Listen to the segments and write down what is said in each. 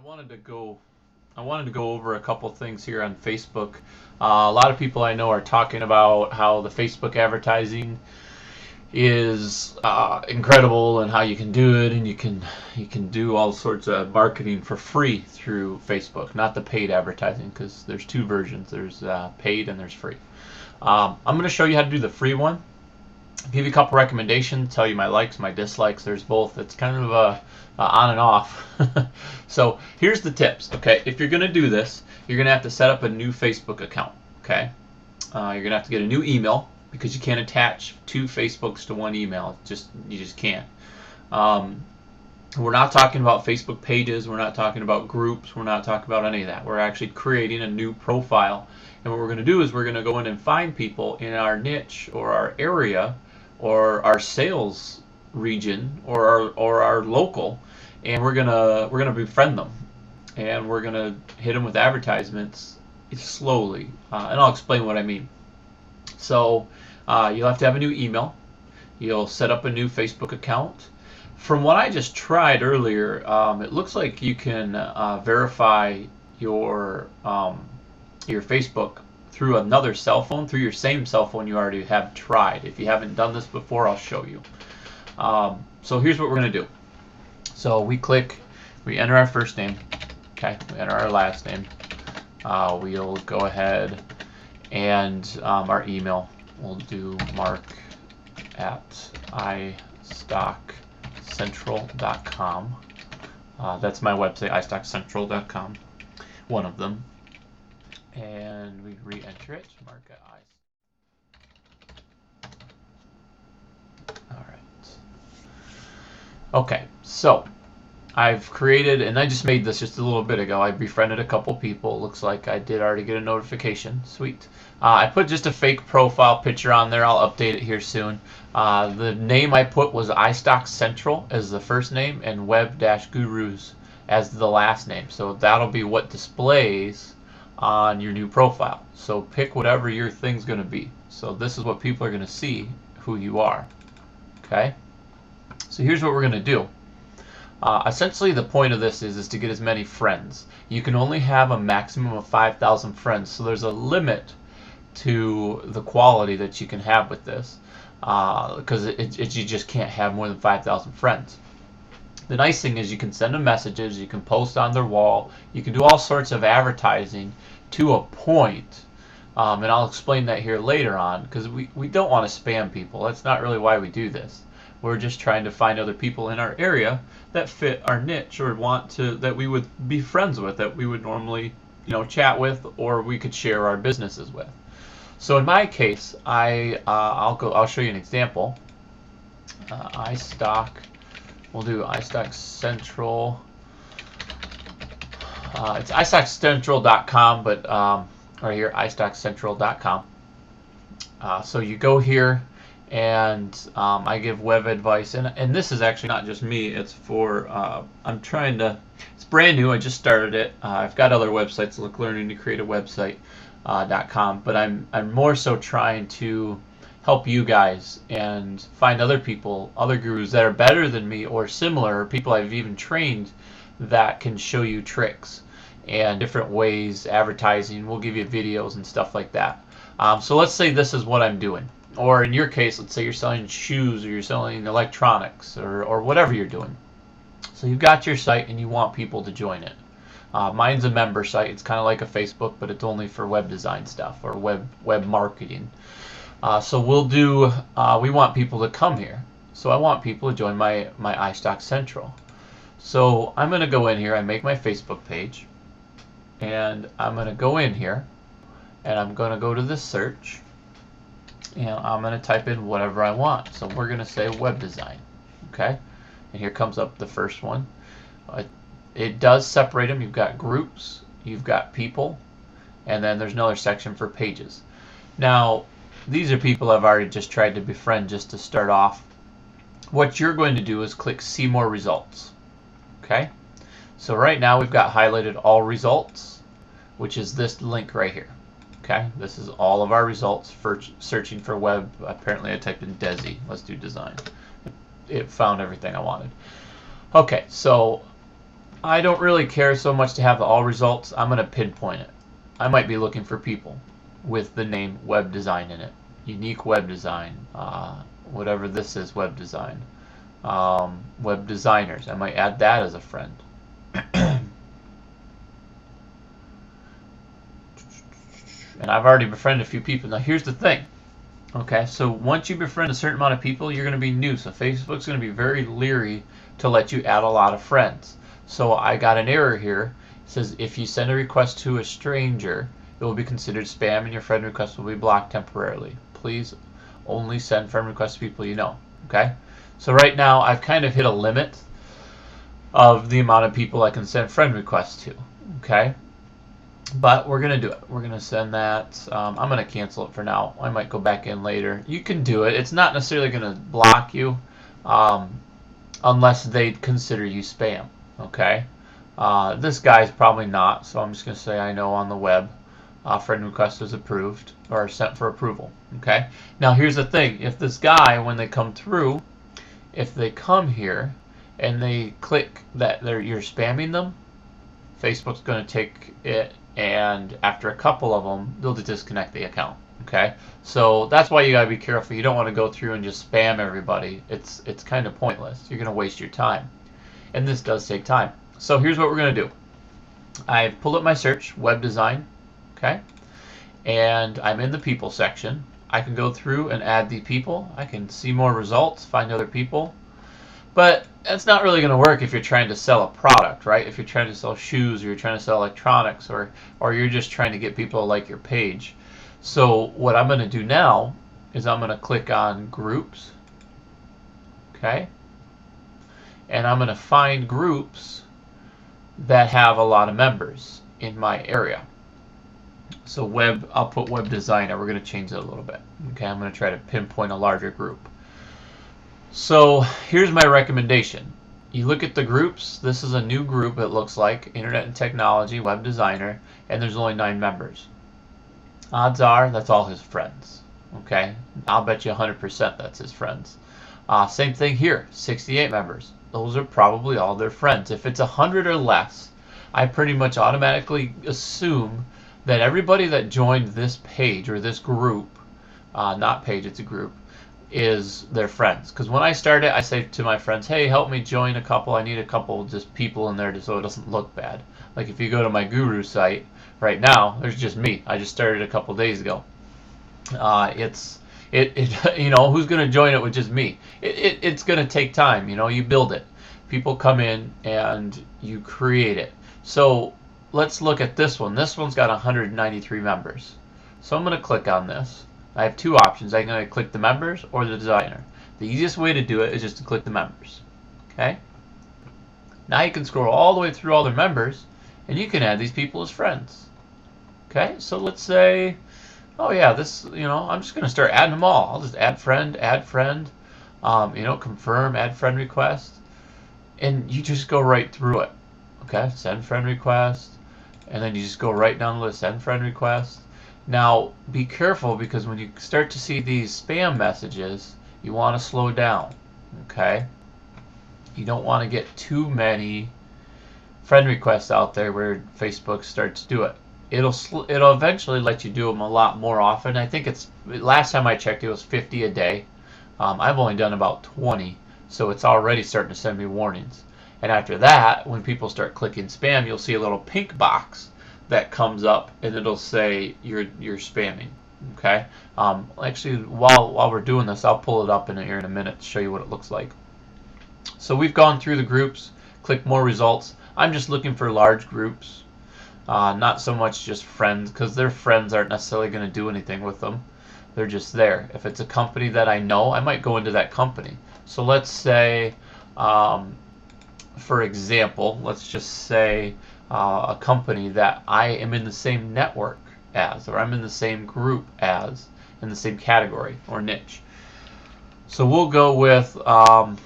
I wanted to go over a couple things here on Facebook. A lot of people I know are talking about how the Facebook advertising is incredible and how you can do it, and you can do all sorts of marketing for free through Facebook, not the paid advertising, because there's two versions. There's paid and there's free. I'm going to show you how to do the free one. Give you a couple recommendations, tell you my likes, my dislikes. There's both. It's kind of on and off. So here's the tips. Okay, if you're going to do this, you're going to have to set up a new Facebook account. Okay, you're going to have to get a new email, because you can't attach two Facebooks to one email. You just can't. We're not talking about Facebook pages. We're not talking about groups. We're not talking about any of that. We're actually creating a new profile. And what we're going to do is we're going to go in and find people in our niche or our area or our sales region or our local, and we're gonna befriend them, and we're gonna hit them with advertisements slowly, and I'll explain what I mean. So you'll have to have a new email. You'll set up a new Facebook account. From what I just tried earlier, it looks like you can verify your Facebook through another cell phone, through your same cell phone you already have tried. If you haven't done this before, I'll show you. So here's what we're going to do. So we enter our first name, okay, we enter our last name. We'll go ahead and our email, we'll do mark@istockcentral.com. That's my website, istockcentral.com, one of them. And we re-enter it, mark at I. Alright. Okay, so I've created, and I just made this just a little bit ago. I befriended a couple people. Looks like I did already get a notification. Sweet. I put just a fake profile picture on there. I'll update it here soon. The name I put was iStock Central as the first name and Web-Gurus as the last name. So that'll be what displays on your new profile. So pick whatever your thing's going to be. So this is what people are going to see who you are. Okay? So here's what we're going to do. Essentially the point of this is to get as many friends. You can only have a maximum of 5,000 friends, so there's a limit to the quality that you can have with this, because you just can't have more than 5,000 friends. The nice thing is you can send them messages, you can post on their wall, you can do all sorts of advertising to a point, and I'll explain that here later on, because we don't want to spam people. That's not really why we do this. We're just trying to find other people in our area that fit our niche or that we would be friends with, that we would normally chat with, or we could share our businesses with. So in my case, I'll show you an example. We'll do iStock Central. It's iStockCentral.com, but right here, iStockCentral.com. So you go here, and I give web advice, and this is actually not just me. It's for it's brand new. I just started it. I've got other websites, like Learning to Create a Website.com, but I'm more so trying to help you guys and find other people, other gurus that are better than me or similar, or people I've even trained that can show you tricks and different ways, advertising. We'll give you videos and stuff like that. So let's say this is what I'm doing. Or in your case, let's say you're selling shoes, or you're selling electronics, or whatever you're doing. So you've got your site and you want people to join it. Mine's a member site. It's kind of like a Facebook, but it's only for web design stuff or web marketing. So we want people to come here. So I want people to join my iStock Central. So I'm going to go in here, I make my Facebook page, and I'm going to go in here, and I'm going to go to the search, and I'm going to type in whatever I want. So we're going to say web design. Okay? And here comes up the first one. It does separate them. You've got groups, you've got people, and then there's another section for pages. Now, these are people I've already just tried to befriend just to start off. What you're going to do is click See More Results. Okay? So right now we've got highlighted all results, which is this link right here. Okay? This is all of our results for searching for web. Apparently I typed in Desi. Let's do design. It found everything I wanted. Okay, so I don't really care so much to have the all results. I'm going to pinpoint it. I might be looking for people with the name web design in it. Unique web design, whatever this is, web design. Web designers. I might add that as a friend. And I've already befriended a few people. Now here's the thing. Okay, so once you befriend a certain amount of people, you're going to be new. So Facebook's going to be very leery to let you add a lot of friends. So I got an error here. It says if you send a request to a stranger, it will be considered spam and your friend request will be blocked temporarily. Please only send friend requests to people you know. Okay, so right now I've kind of hit a limit of the amount of people I can send friend requests to. Okay, but we're going to do it. We're going to send that. I'm going to cancel it for now. I might go back in later. You can do it. It's not necessarily going to block you unless they consider you spam. Okay. This guy's probably not, so I'm just going to say I know on the web. Friend request is approved or sent for approval. Okay. Now here's the thing. If this guy, when they come through, if they come here and they click that you're spamming them, Facebook's going to take it, and after a couple of them, they'll disconnect the account. Okay, so that's why you gotta be careful. You don't want to go through and just spam everybody. It's kind of pointless. You're gonna waste your time, and this does take time. So here's what we're gonna do. I've pulled up my search, web design. Okay, and I'm in the people section. I can go through and add the people. I can see more results, find other people. But that's not really going to work if you're trying to sell a product, right? If you're trying to sell shoes, or you're trying to sell electronics, or you're just trying to get people to like your page. So what I'm going to do now is I'm going to click on groups, okay? And I'm going to find groups that have a lot of members in my area. So I'll put web designer. We're going to change it a little bit. Okay, I'm going to try to pinpoint a larger group. So here's my recommendation. You look at the groups. This is a new group, it looks like. Internet and Technology, Web Designer, and there's only 9 members. Odds are that's all his friends. Okay, I'll bet you 100% that's his friends. Same thing here, 68 members. Those are probably all their friends. If it's 100 or less, I pretty much automatically assume that everybody that joined this page or this group, not page, it's a group, is their friends. Because when I start it, I say to my friends, hey, help me join a couple. I need a couple just people in there so it doesn't look bad. Like if you go to my guru site right now, there's just me. I just started a couple days ago. You know, who's going to join it with just me? It's going to take time. You know, you build it. People come in and you create it. So let's look at this one. This one's got 193 members. So I'm going to click on this. I have 2 options. I'm going to click the members or the designer. The easiest way to do it is just to click the members. Okay. Now you can scroll all the way through all their members, and you can add these people as friends. Okay. So let's say, oh yeah, this, you know, I'm just going to start adding them all. I'll just add friend, you know, confirm, add friend request, and you just go right through it. Okay. Send friend request, and then you just go right down the list. Send friend request. Now, be careful because when you start to see these spam messages, you want to slow down, okay? You don't want to get too many friend requests out there where Facebook starts to do it. It'll eventually let you do them a lot more often. I think last time I checked, it was 50 a day. I've only done about 20, so it's already starting to send me warnings. And after that, when people start clicking spam, you'll see a little pink box that comes up and it'll say you're spamming. Okay. Actually, while we're doing this, I'll pull it up here in a minute to show you what it looks like. So we've gone through the groups. Click more results. I'm just looking for large groups, not so much just friends, because their friends aren't necessarily going to do anything with them. They're just there. If it's a company that I know, I might go into that company. So let's say, for example, let's just say a company that I am in the same network as, or I'm in the same group as, in the same category or niche. So we'll go with, let's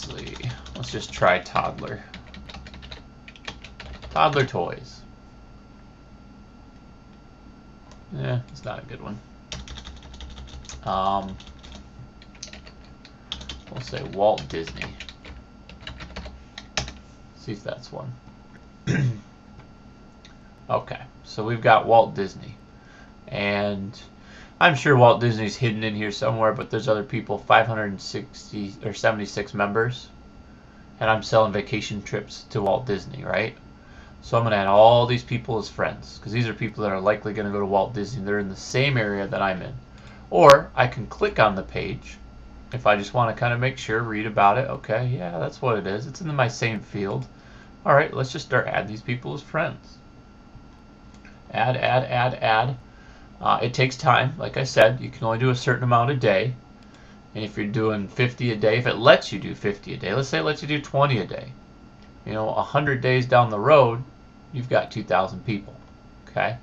see, let's just try toddler. Toddler toys. Yeah, it's not a good one. We'll say Walt Disney. see if that's one. Okay, so we've got Walt Disney, and I'm sure Walt Disney's hidden in here somewhere, but there's other people, 560 or 76 members, and I'm selling vacation trips to Walt Disney, right? So I'm going to add all these people as friends, because these are people that are likely going to go to Walt Disney. They're in the same area that I'm in. Or I can click on the page if I just want to kind of make sure, read about it. Okay, yeah, that's what it is. It's in my same field. All right, let's just start adding these people as friends. Add. It takes time. Like I said, you can only do a certain amount a day. And if you're doing 50 a day, if it lets you do 50 a day, let's say it lets you do 20 a day. 100 days down the road, you've got 2,000 people. Okay?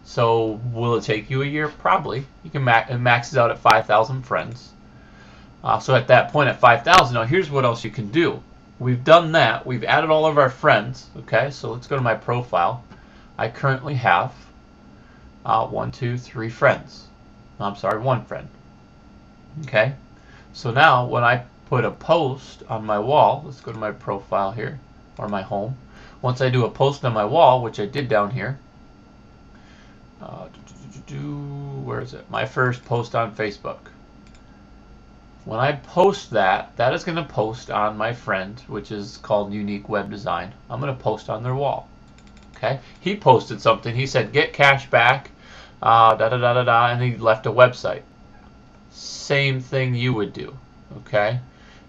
So will it take you a year? Probably. You can it maxes out at 5,000 friends. So at that point, at 5,000, now here's what else you can do. We've done that. We've added all of our friends. Okay, so let's go to my profile. I currently have 1, 2, 3 friends. I'm sorry, 1 friend. Okay, so now when I put a post on my wall, let's go to my profile here, or my home. Once I do a post on my wall, which I did down here, where is it? My first post on Facebook. When I post that, that is going to post on my friend, which is called Unique Web Design. I'm going to post on their wall. Okay, he posted something. He said, "Get cash back," and he left a website. Same thing you would do. Okay,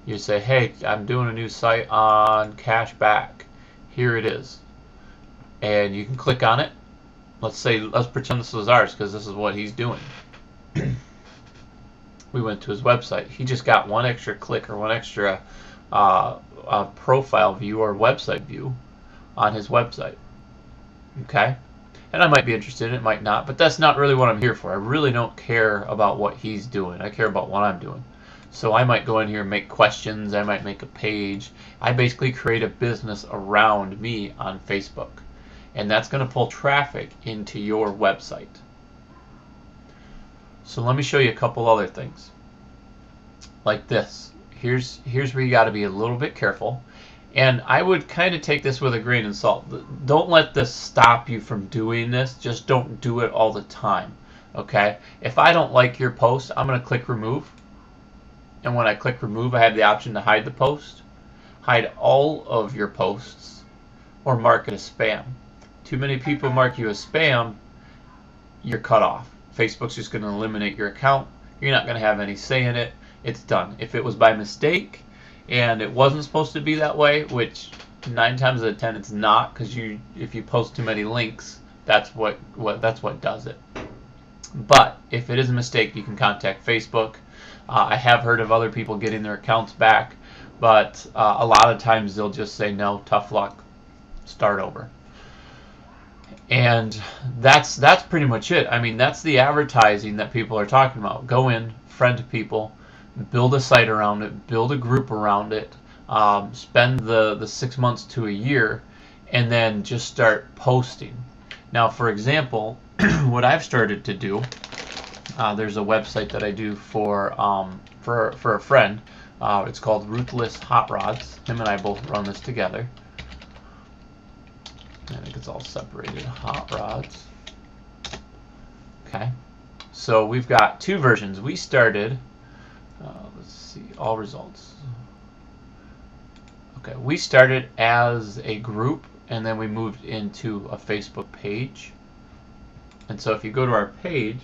you say, "Hey, I'm doing a new site on cash back. Here it is," and you can click on it. Let's pretend this was ours because this is what he's doing. We went to his website. He just got one extra click or one extra profile view or website view on his website. Okay, and I might be interested in it, might not, but that's not really what I'm here for. I really don't care about what he's doing. I care about what I'm doing. So I might go in here and make questions. I might make a page. I basically create a business around me on Facebook, and that's going to pull traffic into your website. So let me show you a couple other things like this. Here's where you got to be a little bit careful. And I would kind of take this with a grain of salt. Don't let this stop you from doing this. Just don't do it all the time. Okay? If I don't like your post, I'm going to click remove. And when I click remove, I have the option to hide the post, hide all of your posts, or mark it as spam. Too many people mark you as spam, you're cut off. Facebook's just going to eliminate your account. You're not going to have any say in it. It's done. If it was by mistake, and it wasn't supposed to be that way, which 9 times out of 10 it's not, because if you post too many links, that's what does it. But if it is a mistake, you can contact Facebook. I have heard of other people getting their accounts back, but a lot of times they'll just say no, tough luck, start over. And that's pretty much it. I mean, that's the advertising that people are talking about. Go in, friend people, build a site around it, build a group around it, spend the 6 months to a year, and then just start posting. Now, for example, what I've started to do, there's a website that I do for a friend. It's called Ruthless Hot Rods. Him and I both run this together. I think it's all separated. Hot Rods. Okay. So we've got 2 versions. We started. Let's see, all results. Okay, we started as a group, and then we moved into a Facebook page. And so if you go to our page,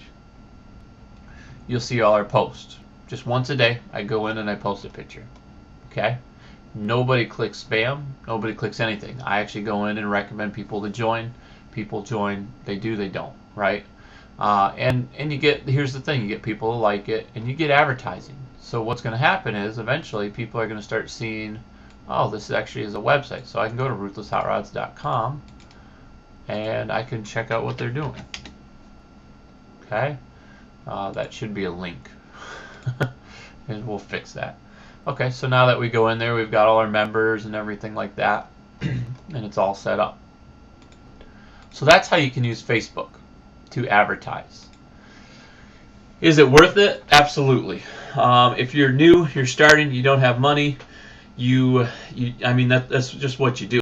you'll see all our posts. Just once a day, I go in and I post a picture. Okay? Nobody clicks spam. Nobody clicks anything. I actually go in and recommend people to join. People join. They do, they don't, right? And you get, here's the thing, you get people to like it, and you get advertising. So what's going to happen is eventually people are going to start seeing, oh, this actually is a website. So I can go to ruthlesshotrods.com and I can check out what they're doing. Okay, that should be a link. And we'll fix that. Okay, so now that we go in there, we've got all our members and everything like that, and it's all set up. So that's how you can use Facebook to advertise. Is it worth it? Absolutely. If you're new, you're starting, you don't have money, I mean that's just what you do.